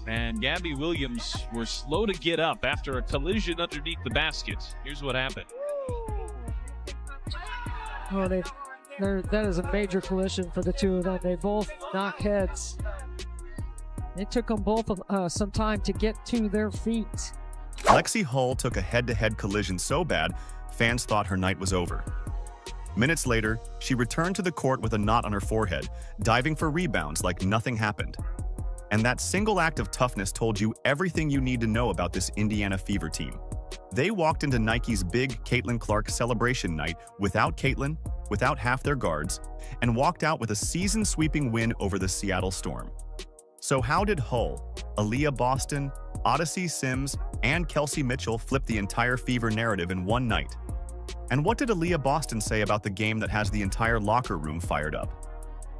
and Gabby Williams were slow to get up after a collision underneath the basket. Here's what happened. Oh, that is a major collision for the two of them. They both knock heads. It took them both some time to get to their feet. Lexie Hull took a head-to-head collision so bad, fans thought her night was over. Minutes later, she returned to the court with a knot on her forehead, diving for rebounds like nothing happened. And that single act of toughness told you everything you need to know about this Indiana Fever team. They walked into Nike's big Caitlin Clark celebration night without Caitlin, without half their guards, and walked out with a season-sweeping win over the Seattle Storm. So how did Hull, Aaliyah Boston, Odyssey Sims, and Kelsey Mitchell flip the entire Fever narrative in one night? And what did Aaliyah Boston say about the game that has the entire locker room fired up?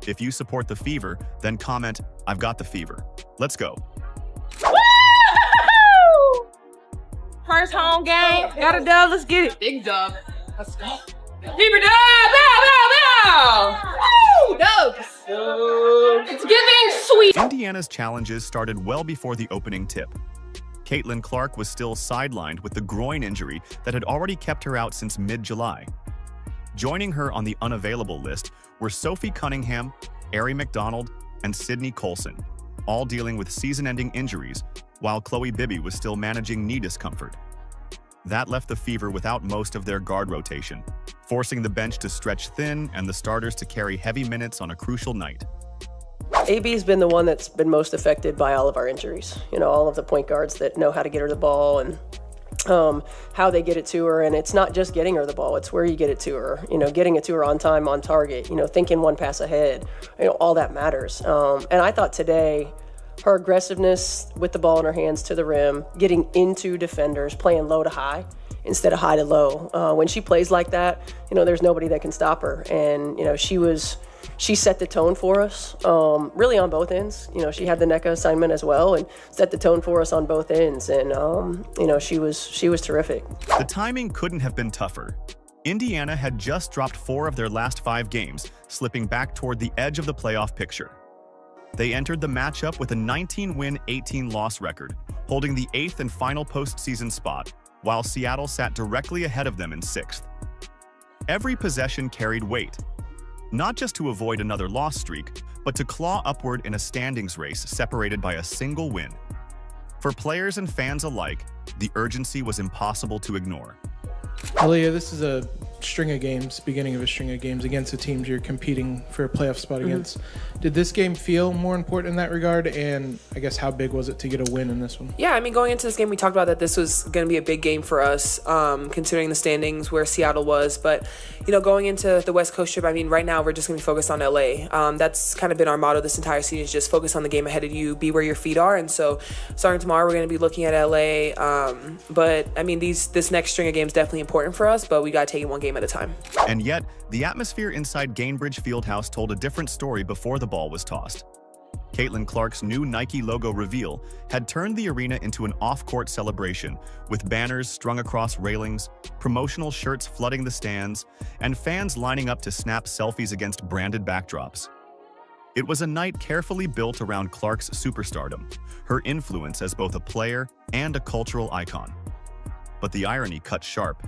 If you support the Fever, then comment, "I've got the Fever." Let's go. Woo! First home game. Got a dub. Let's get it. Big dub. Let's go. Fever dub. Bow. Woo! Dubs. It's giving sweet. Indiana's challenges started well before the opening tip. Caitlin Clark was still sidelined with the groin injury that had already kept her out since mid-July. Joining her on the unavailable list were Sophie Cunningham, Ari McDonald, and Sydney Colson, all dealing with season-ending injuries, while Chloe Bibby was still managing knee discomfort. That left the Fever without most of their guard rotation, forcing the bench to stretch thin and the starters to carry heavy minutes on a crucial night. AB's been the one that's been most affected by all of our injuries. You know, all of the point guards that know how to get her the ball and how they get it to her. And it's not just getting her the ball, it's where you get it to her. You know, getting it to her on time, on target, you know, thinking one pass ahead, you know, all that matters. And I thought today, her aggressiveness with the ball in her hands to the rim, getting into defenders, playing low to high instead of high to low. When she plays like that, you know, there's nobody that can stop her. And, you know, she set the tone for us, really on both ends. You know, she had the NECA assignment as well and set the tone for us on both ends. And, you know, she was terrific. The timing couldn't have been tougher. Indiana had just dropped 4 of their last 5 games, slipping back toward the edge of the playoff picture. They entered the matchup with a 19-win, 18-loss record, holding the 8th and final postseason spot, while Seattle sat directly ahead of them in 6th. Every possession carried weight, not just to avoid another loss streak, but to claw upward in a standings race separated by a single win. For players and fans alike, the urgency was impossible to ignore. Aaliyah, this is a string of games, beginning of a string of games against the teams you're competing for a playoff spot against. Did this game feel more important in that regard? And I guess how big was it to get a win in this one? Yeah, I mean, going into this game, we talked about that this was going to be a big game for us, considering the standings where Seattle was. But, you know, going into the West Coast trip, I mean, right now we're just going to be focused on LA. That's kind of been our motto this entire season, is just focus on the game ahead of you, be where your feet are. And so starting tomorrow, we're going to be looking at LA. But, I mean, this next string of games is definitely important for us, but we got to take it one game at a time. And yet, the atmosphere inside Gainbridge Fieldhouse told a different story before the ball was tossed. Caitlin Clark's new Nike logo reveal had turned the arena into an off-court celebration, with banners strung across railings, promotional shirts flooding the stands, and fans lining up to snap selfies against branded backdrops. It was a night carefully built around Clark's superstardom, her influence as both a player and a cultural icon. But the irony cut sharp.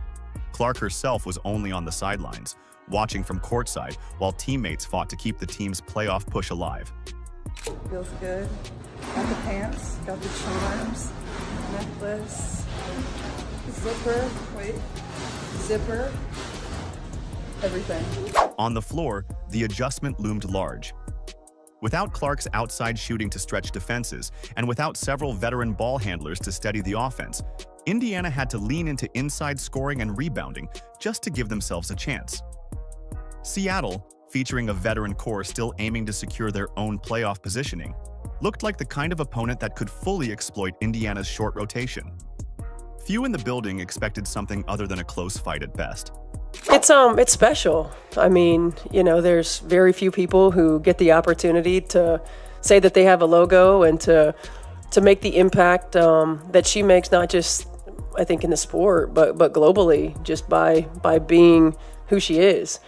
Clark herself was only on the sidelines, watching from courtside while teammates fought to keep the team's playoff push alive. Feels good. Got the pants, got the charms, necklace, zipper, everything. On the floor, the adjustment loomed large. Without Clark's outside shooting to stretch defenses, and without several veteran ball handlers to steady the offense, Indiana had to lean into inside scoring and rebounding just to give themselves a chance. Seattle, featuring a veteran core still aiming to secure their own playoff positioning, looked like the kind of opponent that could fully exploit Indiana's short rotation. Few in the building expected something other than a close fight at best. It's special. I mean, you know, there's very few people who get the opportunity to say that they have a logo and to make the impact that she makes, not just, I think, in the sport, but globally, just by being who she is.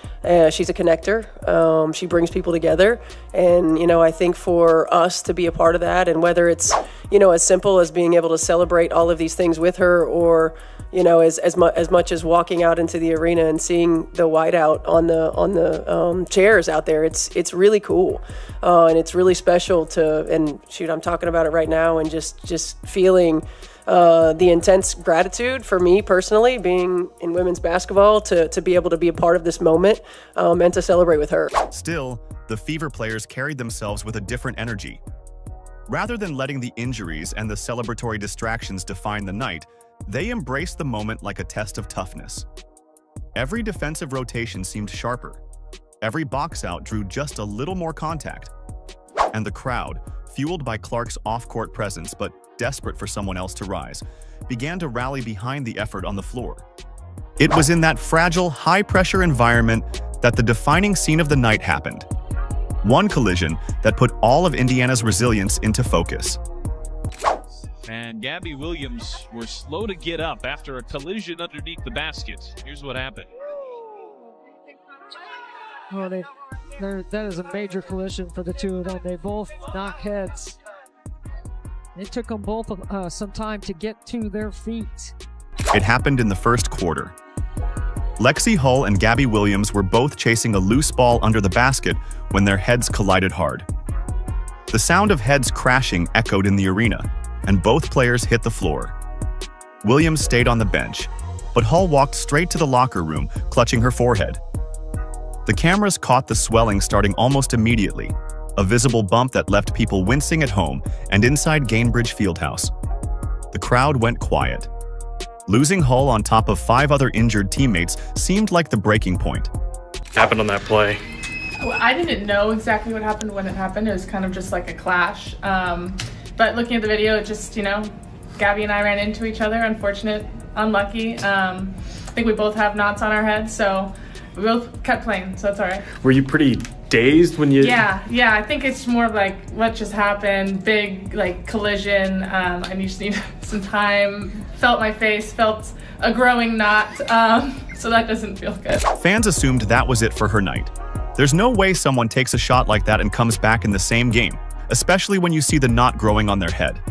She's a connector. She brings people together. And, I think for us to be a part of that, and whether it's, as simple as being able to celebrate all of these things with her, or, as much as walking out into the arena and seeing the whiteout on the chairs out there, it's really cool. And it's really special and shoot, I'm talking about it right now, and just feeling the intense gratitude for me personally, being in women's basketball, to be able to be a part of this moment and to celebrate with her. Still, the Fever players carried themselves with a different energy. Rather than letting the injuries and the celebratory distractions define the night, they embraced the moment like a test of toughness. Every defensive rotation seemed sharper. Every box out drew just a little more contact. And the crowd, fueled by Clark's off-court presence but desperate for someone else to rise, began to rally behind the effort on the floor. It was in that fragile, high-pressure environment that the defining scene of the night happened. One collision that put all of Indiana's resilience into focus. And Gabby Williams were slow to get up after a collision underneath the basket. Here's what happened. Well, that is a major collision for the two of them. They both knock heads. It took them both some time to get to their feet. It happened in the first quarter. Lexie Hull and Gabby Williams were both chasing a loose ball under the basket when their heads collided hard. The sound of heads crashing echoed in the arena, and both players hit the floor. Williams stayed on the bench, but Hull walked straight to the locker room, clutching her forehead. The cameras caught the swelling starting almost immediately, a visible bump that left people wincing at home and inside Gainbridge Fieldhouse. The crowd went quiet. Losing Hull on top of 5 other injured teammates seemed like the breaking point. Happened on that play? Well, I didn't know exactly what happened when it happened. It was kind of just like a clash. But looking at the video, it just, Gabby and I ran into each other. Unlucky. I think we both have knots on our heads, so we both kept playing, so it's all right. Were you pretty dazed when you... Yeah, I think it's more of like what just happened, big collision. I just need some time. Felt my face, felt a growing knot, so that doesn't feel good. Fans assumed that was it for her night. There's no way someone takes a shot like that and comes back in the same game, especially when you see the knot growing on their head.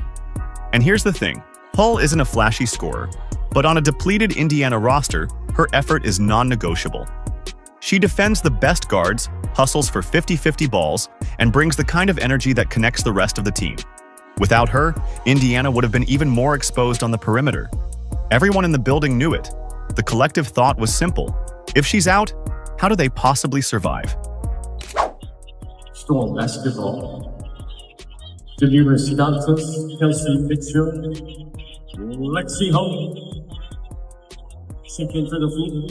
And here's the thing, Hull isn't a flashy scorer, but on a depleted Indiana roster, her effort is non-negotiable. She defends the best guards, hustles for 50-50 balls, and brings the kind of energy that connects the rest of the team. Without her, Indiana would have been even more exposed on the perimeter. Everyone in the building knew it. The collective thought was simple. If she's out, how do they possibly survive? Storm basketball. Delivery starters, Kelsey Pitcher, Lexie Hull, second to the floor.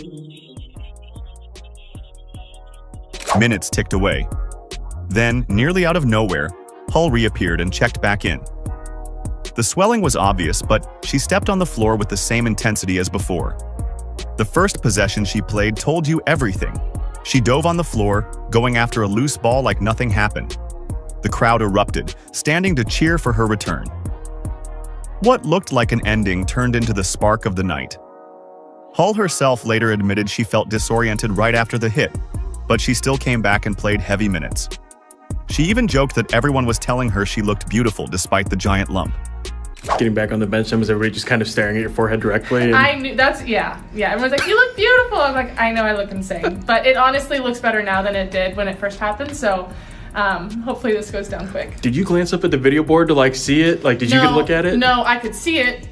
Minutes ticked away. Then, nearly out of nowhere, Hull reappeared and checked back in. The swelling was obvious, but she stepped on the floor with the same intensity as before. The first possession she played told you everything. She dove on the floor, going after a loose ball like nothing happened. The crowd erupted, standing to cheer for her return. What looked like an ending turned into the spark of the night. Hull herself later admitted she felt disoriented right after the hit, but she still came back and played heavy minutes. She even joked that everyone was telling her she looked beautiful despite the giant lump. Getting back on the bench, was everybody just kind of staring at your forehead directly? I knew, yeah. Everyone's like, you look beautiful. I'm like, I know I look insane. But it honestly looks better now than it did when it first happened, so hopefully this goes down quick. Did you glance up at the video board to see it? Did you get a look at it? No, I could see it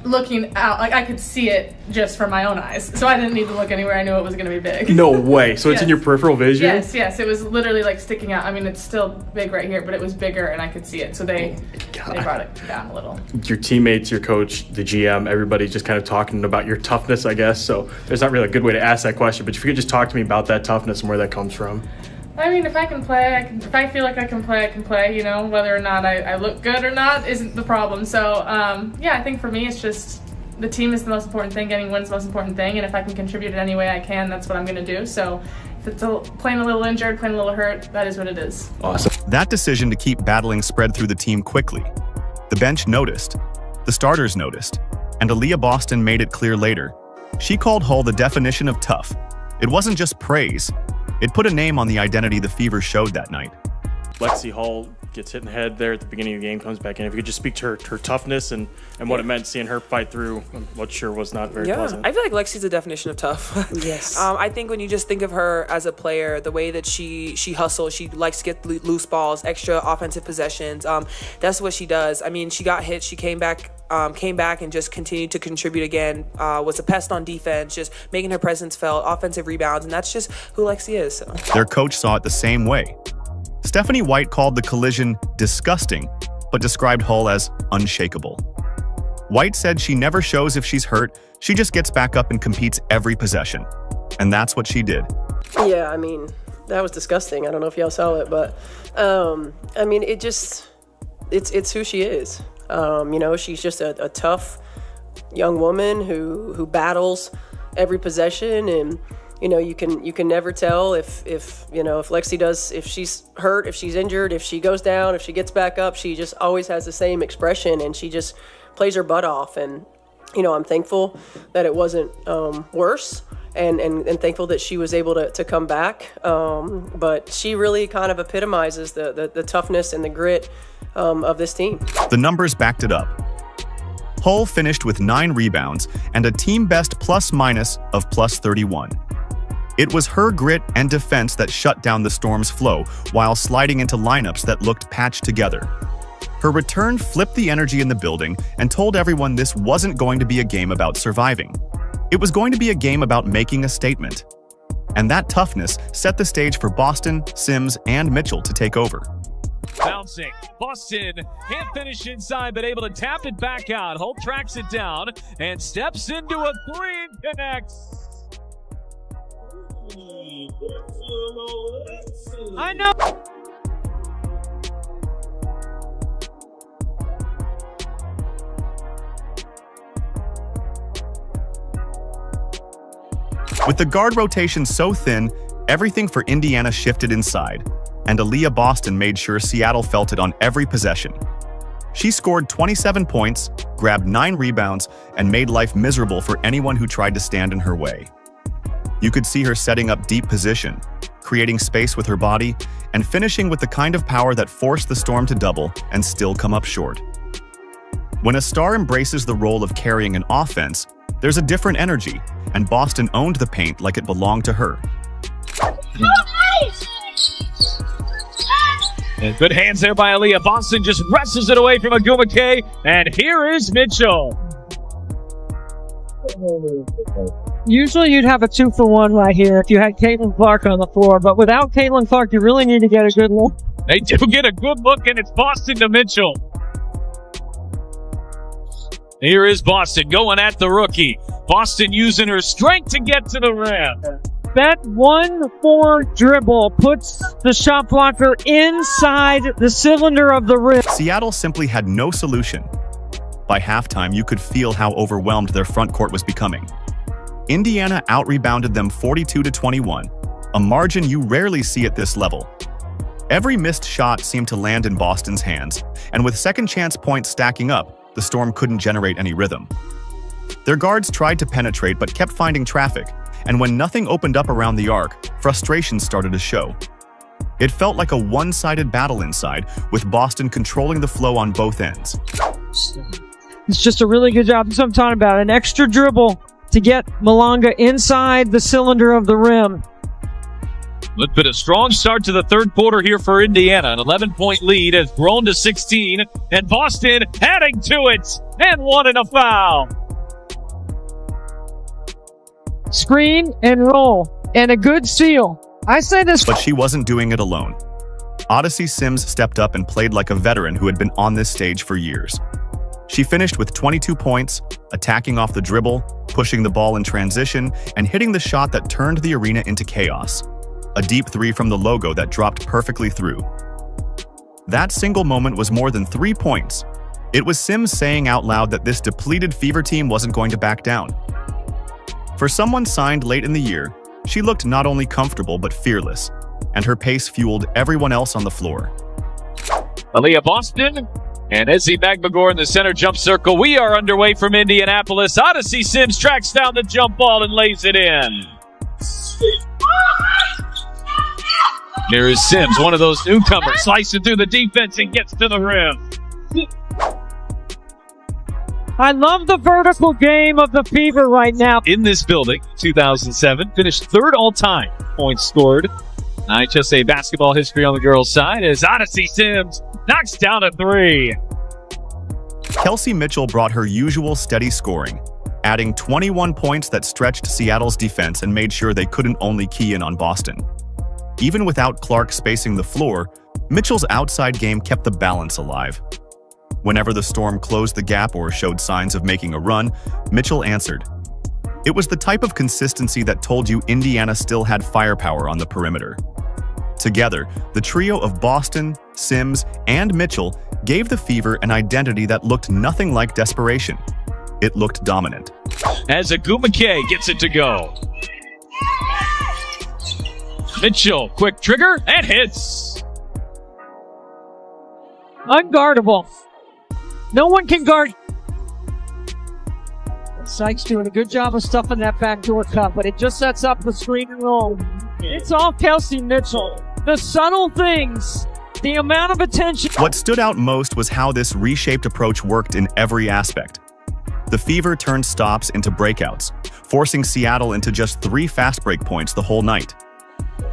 looking out. I could see it just from my own eyes. So I didn't need to look anywhere. I knew it was going to be big. No way. So it's in your peripheral vision? Yes. It was literally sticking out. I mean, it's still big right here, but it was bigger and I could see it. So they brought it down a little. Your teammates, your coach, the GM, everybody's just kind of talking about your toughness, I guess. So there's not really a good way to ask that question, but if you could just talk to me about that toughness and where that comes from. I mean, if I can play, if I feel like I can play, whether or not I look good or not isn't the problem. So, I think for me, it's just the team is the most important thing, getting wins the most important thing, and if I can contribute in any way I can, that's what I'm going to do. So if it's playing a little injured, playing a little hurt, that is what it is. Awesome. That decision to keep battling spread through the team quickly. The bench noticed. The starters noticed. And Aaliyah Boston made it clear later. She called Hull the definition of tough, It wasn't just praise. It put a name on the identity the Fever showed that night. Lexie Hull gets hit in the head there at the beginning of the game, comes back in. If you could just speak to her toughness and what it meant seeing her fight through what sure was not very pleasant. I feel like Lexie's a definition of tough. Yes. I think when you just think of her as a player, the way that she hustles, she likes to get loose balls, extra offensive possessions. That's what she does. I mean, she got hit, she came back and just continued to contribute again, was a pest on defense, just making her presence felt, offensive rebounds, and that's just who Lexie is. So. Their coach saw it the same way. Stephanie White called the collision disgusting, but described Hull as unshakable. White said she never shows if she's hurt, she just gets back up and competes every possession. And that's what she did. Yeah, I mean, that was disgusting. I don't know if y'all saw it, but I mean, it's who she is. You know, she's just a tough young woman who battles every possession, and you know, you can never tell if she's hurt, if she's injured, if she goes down, if she gets back up. She just always has the same expression, and she just plays her butt off. And you know, I'm thankful that it wasn't worse, and thankful that she was able to come back. But she really kind of epitomizes the toughness and the grit of this team. The numbers backed it up. Hull finished with 9 rebounds and a team best plus-minus of +31. It was her grit and defense that shut down the Storm's flow while sliding into lineups that looked patched together. Her return flipped the energy in the building and told everyone this wasn't going to be a game about surviving. It was going to be a game about making a statement. And that toughness set the stage for Boston, Sims, and Mitchell to take over. Bouncing. Boston can't finish inside, but able to tap it back out. Hull tracks it down and steps into a 3 and connects. I know. With the guard rotation so thin, everything for Indiana shifted inside, and Aaliyah Boston made sure Seattle felt it on every possession. She scored 27 points, grabbed 9 rebounds, and made life miserable for anyone who tried to stand in her way. You could see her setting up deep position, creating space with her body, and finishing with the kind of power that forced the Storm to double and still come up short. When a star embraces the role of carrying an offense, there's a different energy, and Boston owned the paint like it belonged to her. And good hands there by Aaliyah. Boston just wrestles it away from Agumake, and here is Mitchell. Usually you'd have a 2-for-1 right here if you had Caitlin Clark on the floor, but without Caitlin Clark, you really need to get a good look. They do get a good look, and it's Boston to Mitchell. Here is Boston going at the rookie. Boston using her strength to get to the rim. That 1-4 dribble puts the shot blocker inside the cylinder of the rim. Seattle simply had no solution. By halftime, you could feel how overwhelmed their front court was becoming. Indiana out-rebounded them 42-21, a margin you rarely see at this level. Every missed shot seemed to land in Boston's hands, and with second-chance points stacking up, the Storm couldn't generate any rhythm. Their guards tried to penetrate but kept finding traffic, and when nothing opened up around the arc, frustration started to show. It felt like a one-sided battle inside, with Boston controlling the flow on both ends. It's just a really good job. That's what I'm talking about. An extra dribble to get Malanga inside the cylinder of the rim. It's been a strong start to the third quarter here for Indiana. An 11-point lead has grown to 16, and Boston adding to it, and one and a foul. Screen and roll, and a good steal. I say this. But she wasn't doing it alone. Odyssey Sims stepped up and played like a veteran who had been on this stage for years. She finished with 22 points, attacking off the dribble, pushing the ball in transition, and hitting the shot that turned the arena into chaos. A deep 3 from the logo that dropped perfectly through. That single moment was more than 3 points. It was Sims saying out loud that this depleted Fever team wasn't going to back down. For someone signed late in the year, she looked not only comfortable but fearless, and her pace fueled everyone else on the floor. Aaliyah Boston and Izzy Magbagor in the center jump circle. We are underway from Indianapolis. Odyssey Sims tracks down the jump ball and lays it in. Here is Sims, one of those newcomers, slicing through the defense and gets to the rim. I love the vertical game of the Fever right now. In this building, 2007, finished third all-time points scored. IHSA basketball history on the girls' side as Odyssey Sims knocks down a three. Kelsey Mitchell brought her usual steady scoring, adding 21 points that stretched Seattle's defense and made sure they couldn't only key in on Boston. Even without Clark spacing the floor, Mitchell's outside game kept the balance alive. Whenever the Storm closed the gap or showed signs of making a run, Mitchell answered. It was the type of consistency that told you Indiana still had firepower on the perimeter. Together, the trio of Boston, Sims, and Mitchell gave the Fever an identity that looked nothing like desperation. It looked dominant. As Agumake gets it to go. Mitchell, quick trigger, and hits. Unguardable. No one can guard. Sykes doing a good job of stuffing that backdoor cut, but it just sets up the screen and roll. It's all Kelsey Mitchell. The subtle things, the amount of attention. What stood out most was how this reshaped approach worked in every aspect. The Fever turned stops into breakouts, forcing Seattle into just 3 fast break points the whole night.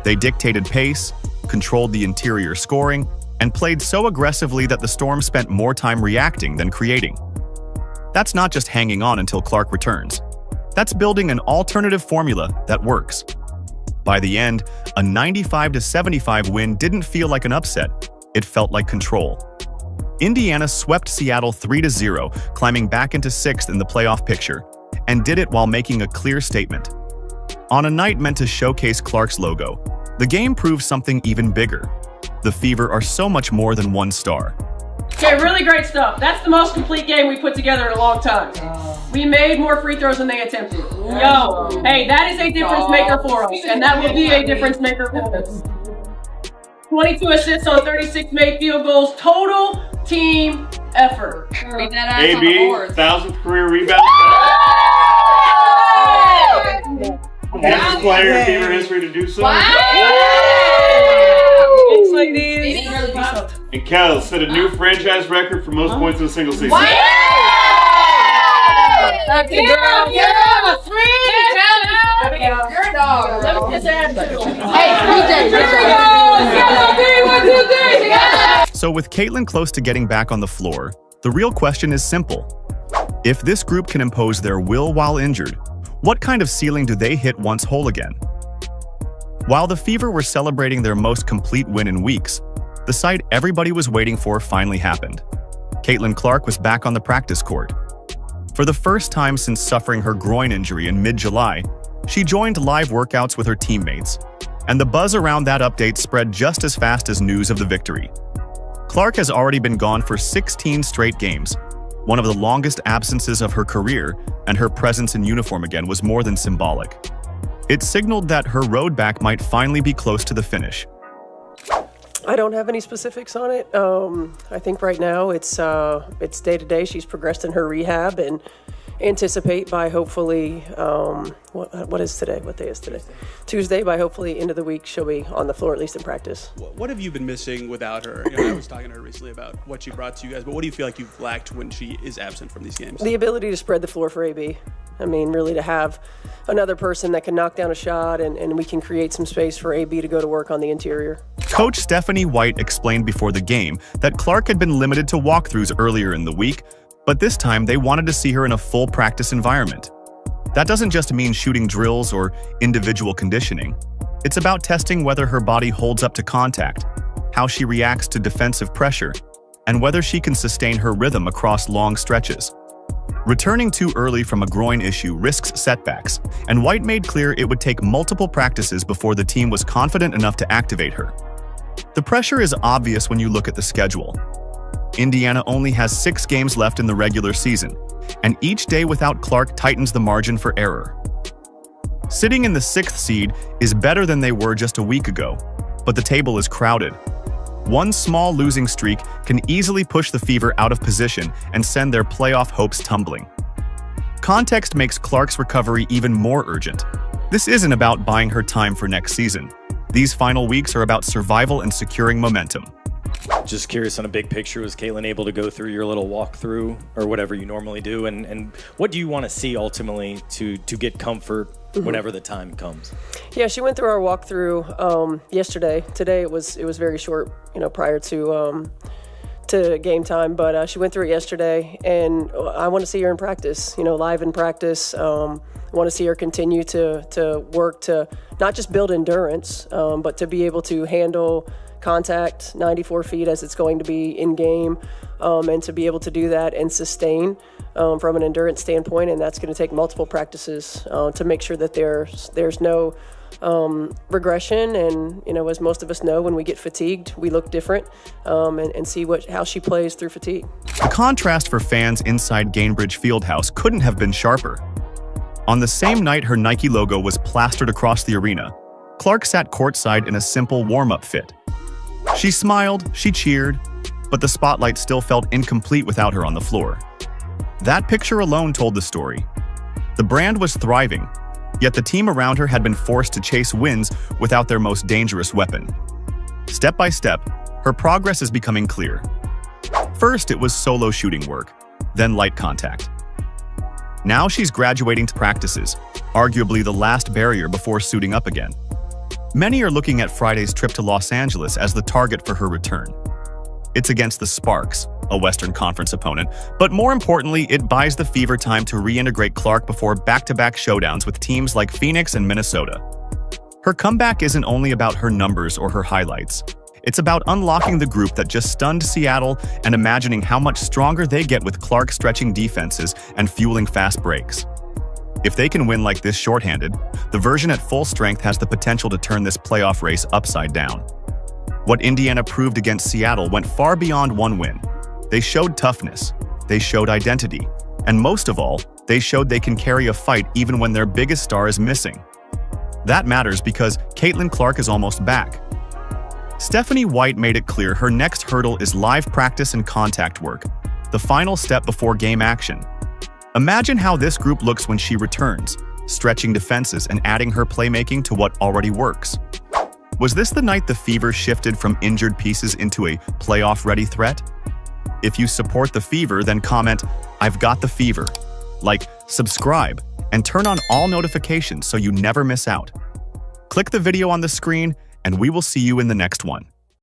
They dictated pace, controlled the interior scoring, and played so aggressively that the Storm spent more time reacting than creating. That's not just hanging on until Clark returns. That's building an alternative formula that works. By the end, a 95-75 win didn't feel like an upset. It felt like control. Indiana swept Seattle 3-0, climbing back into 6th in the playoff picture, and did it while making a clear statement. On a night meant to showcase Clark's logo, the game proved something even bigger. The Fever are so much more than one star. Okay, really great stuff. That's the most complete game we put together in a long time. We made more free throws than they attempted. Yo, hey, that is a difference maker for us, and that will be a difference maker for us. 22 assists on 36 made field goals. Total team effort. AB, 1,000th career rebound. Fastest player in Fever history to do so. And Kel set a new franchise record for most points in a single season. So with Caitlin close to getting back on the floor, the real question is simple. If this group can impose their will while injured, what kind of ceiling do they hit once whole again? While the Fever were celebrating their most complete win in weeks, the sight everybody was waiting for finally happened. Caitlin Clark was back on the practice court. For the first time since suffering her groin injury in mid-July, she joined live workouts with her teammates, and the buzz around that update spread just as fast as news of the victory. Clark has already been gone for 16 straight games, one of the longest absences of her career, and her presence in uniform again was more than symbolic. It signaled that her road back might finally be close to the finish. I don't have any specifics on it. I think right now it's day to day. She's progressed in her rehab and anticipate by hopefully what is today? What day is today? Tuesday. By hopefully end of the week she'll be on the floor at least in practice. What have you been missing without her? You know, I was talking to her recently about what she brought to you guys, but what do you feel like you've lacked when she is absent from these games? The ability to spread the floor for AB. I mean, really to have another person that can knock down a shot and we can create some space for AB to go to work on the interior. Coach Stephanie White explained before the game that Clark had been limited to walkthroughs earlier in the week, but this time they wanted to see her in a full practice environment. That doesn't just mean shooting drills or individual conditioning. It's about testing whether her body holds up to contact, how she reacts to defensive pressure, and whether she can sustain her rhythm across long stretches. Returning too early from a groin issue risks setbacks, and White made clear it would take multiple practices before the team was confident enough to activate her. The pressure is obvious when you look at the schedule. Indiana only has 6 games left in the regular season, and each day without Clark tightens the margin for error. Sitting in the 6th seed is better than they were just a week ago, but the table is crowded. One small losing streak can easily push the Fever out of position and send their playoff hopes tumbling. Context makes Clark's recovery even more urgent. This isn't about buying her time for next season. These final weeks are about survival and securing momentum. Just curious, on a big picture, was Caitlin able to go through your little walkthrough or whatever you normally do? And what do you want to see ultimately to get comfort whenever the time comes? Yeah, she went through our walkthrough yesterday. Today it was very short, prior to game time, but she went through it yesterday, and I want to see her in practice, live in practice. I want to see her continue to work to not just build endurance, but to be able to handle contact 94 feet as it's going to be in game, and to be able to do that and sustain from an endurance standpoint. And that's going to take multiple practices to make sure that there's no regression. And as most of us know, when we get fatigued, we look different, and see how she plays through fatigue. The contrast for fans inside Gainbridge Fieldhouse couldn't have been sharper. On the same night her Nike logo was plastered across the arena, Clark sat courtside in a simple warm-up fit. She smiled, she cheered, but the spotlight still felt incomplete without her on the floor. That picture alone told the story. The brand was thriving, yet the team around her had been forced to chase wins without their most dangerous weapon. Step by step, her progress is becoming clear. First, it was solo shooting work, then light contact. Now she's graduating to practices, arguably the last barrier before suiting up again. Many are looking at Friday's trip to Los Angeles as the target for her return. It's against the Sparks, a Western Conference opponent, but more importantly, it buys the Fever time to reintegrate Clark before back-to-back showdowns with teams like Phoenix and Minnesota. Her comeback isn't only about her numbers or her highlights. It's about unlocking the group that just stunned Seattle and imagining how much stronger they get with Clark stretching defenses and fueling fast breaks. If they can win like this shorthanded, the version at full strength has the potential to turn this playoff race upside down. What Indiana proved against Seattle went far beyond one win. They showed toughness, they showed identity, and most of all, they showed they can carry a fight even when their biggest star is missing. That matters because Caitlin Clark is almost back. Stephanie White made it clear her next hurdle is live practice and contact work, the final step before game action. Imagine how this group looks when she returns, stretching defenses and adding her playmaking to what already works. Was this the night the Fever shifted from injured pieces into a playoff-ready threat? If you support the Fever, then comment, "I've got the Fever." Like, subscribe, and turn on all notifications so you never miss out. Click the video on the screen, and we will see you in the next one.